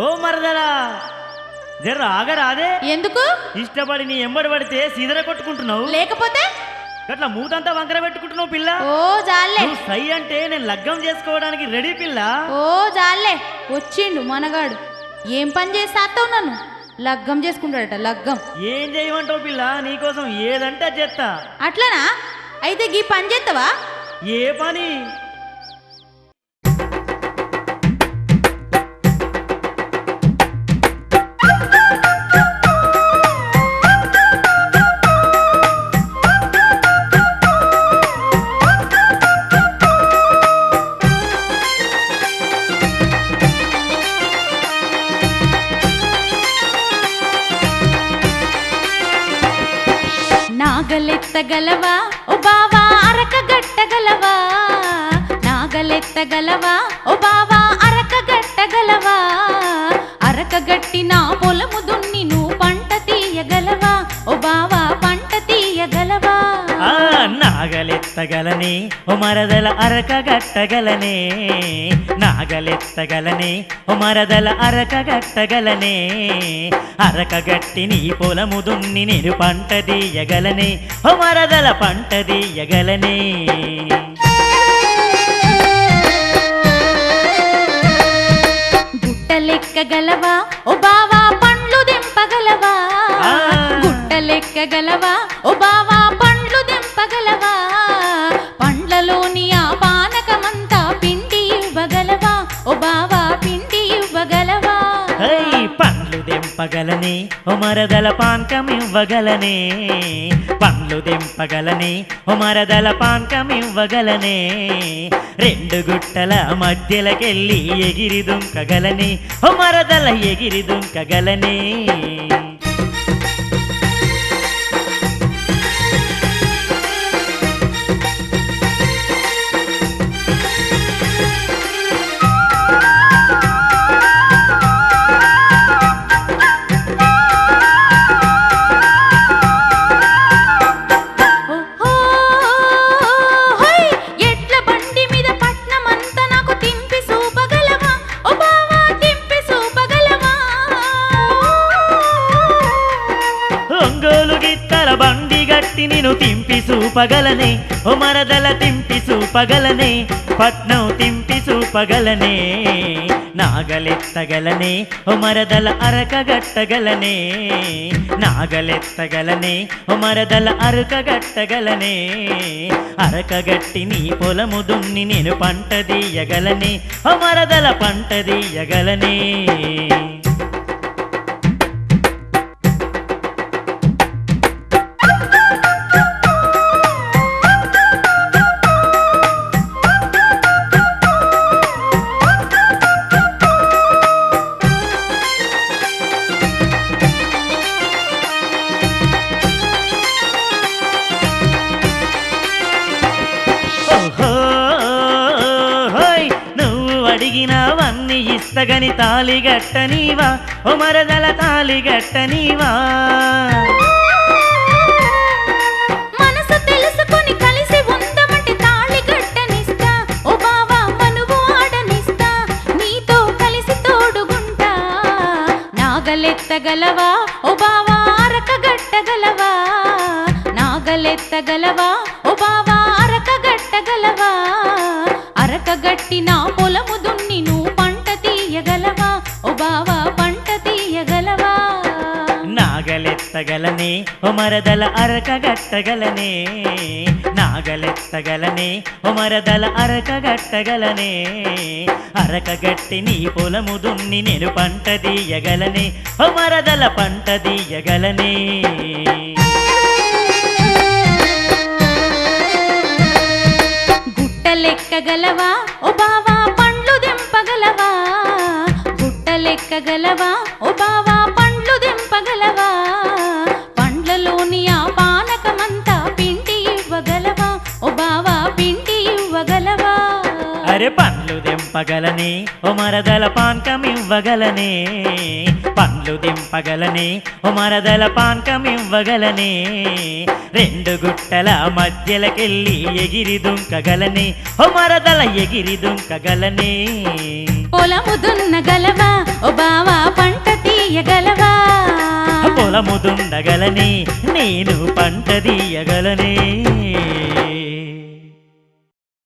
ఓ మరదలా జర ఆగరాదే. ఎందుకు? ఇష్టపడి నీ ఎంబడి పడితే సీదర కొట్టుకుంటున్నావు, లేకపోతే అట్లా మూతంతా వంకర పెట్టుకుంటున్నావు పిల్ల. ఓ జాలే, నువ్వు సై అంటే నేను లగ్గం చేసుకోవడానికి రెడీ పిల్ల. ఓ జాలే, వచ్చిండు మనగాడు. ఏం పని చేస్తావు? నన్ను లగ్గం చేసుకుంటాడట. లగ్గం ఏం చేయమంటావు పిల్ల? నీకోసం ఏదంటే అది చేస్తా. అట్లనా? అయితే గీ పని చేస్తావా? ఏ పని? నాగలెత్తగలవా ఓ బావా, అరక గట్టగలవా? నాగలెత్తగలవా ఓ బావా, అరక గట్టగలవా? అరక గట్టి నా పొలము దున్ని నువ్వు పంట తీయగలవా ఓ బావా, పంట తీయగలవా? నాగలెత్తగలనే ఓ మరదల అరక గట్టగలనే, నాగలెత్తగలనే ఓ మరదల అరక గట్టగలనే. అరక గట్టి నీ పొలము దున్ని నేను పంట తీయగలనే ఓ మరదల పంట తీయగలనే. గుట్టలెక్కగలవా ఓ బావా, పండ్లు దింపగలవా? గుట్టలెక్కగలవా ఓ బావా, పండ్లు దింపగలవా? పండ్లలోని ఆ పానకమంతా పిండి ఇవ్వగలవా ఓ బావా, పిండి ఇవ్వగలవా? పండ్లు దింపగలనే ఓ మరదల పానకం ఇవ్వగలనే, పండ్లు దింపగలనే ఓ మరదల పానకం ఇవ్వగలనే. రెండు గుట్టల మధ్యలకెళ్ళి ఎగిరి దుంకగలనే ఓ మరదల ఎగిరి దుంకగలనే. బండి గట్టి నిన్ను తింపి చూపగలనే ఓ మరదల తింపి చూపగలనే, పట్నం తింపి చూపగలనే. నాగలెత్తగలనే ఓ మరదల అరక గట్టగలనే, నాగలెత్తగలనే ఓ మరదల అరక గట్టగలనే. అరక గట్టి నీ పొలము దున్ని నేను పంట తీయగలనే ఓ మరదల పంట తీయగలనే. అడిగినవన్నీ ఇస్తగని తాళి గట్టనీవా ఓ మరదల తాళి గట్టనీవా? మనసు తెలుసుకొని కలిసి ఉందమంటే తాళి గట్టనిస్తా ఓ బావా, మనువు ఆడనిస్తా, నీతో కలిసి తోడుగుంటా. నాగలెత్తగలవా ఓ బావా, అరక గట్టగలవా? నాగలెత్తగలవా ఓ బావా, అరక గట్టగలవా? అరక గట్టి నా పొలము దున్ని నువ్వు పంట తీయగలవా ఓ బావా, పంట తీయగలవా? నాగలెత్తగలనే ఓ మరదల అరక గట్టగలనే, నాగలెత్తగలనే ఓ మరదల అరక గట్టగలనే. అరక గట్టి నీ పొలము దున్ని నేను పంట తీయగలనే ఓ మరదల పంట తీయగలనే. గుట్టలెక్కగలవా ఓ బావా, పండ్లు దింపగలవా? గుట్టలెక్కగలవా ఓ బావా, పండ్లు దింపగలవా? పండ్లలోని ఆ పానకమంతా పిండి ఇవ్వగలవా ఓ బావా, పిండి ఇవ్వగలవా? అరే పండ్లు దింపగలనే ఓ మరదల పానకం ఇవ్వగలనే, పండ్లు దింపగలనే ఓ మరదల పానకం ఇవ్వగలనే. రెండు గుట్టల మధ్యలకెళ్ళి ఎగిరి దుంకగలనే ఓ మరదల ఎగిరి దుంకగలనే. పొలము దున్నగలవా ఓ బావా, పొలము దున్నగలనే నేను పంట తీయగలనే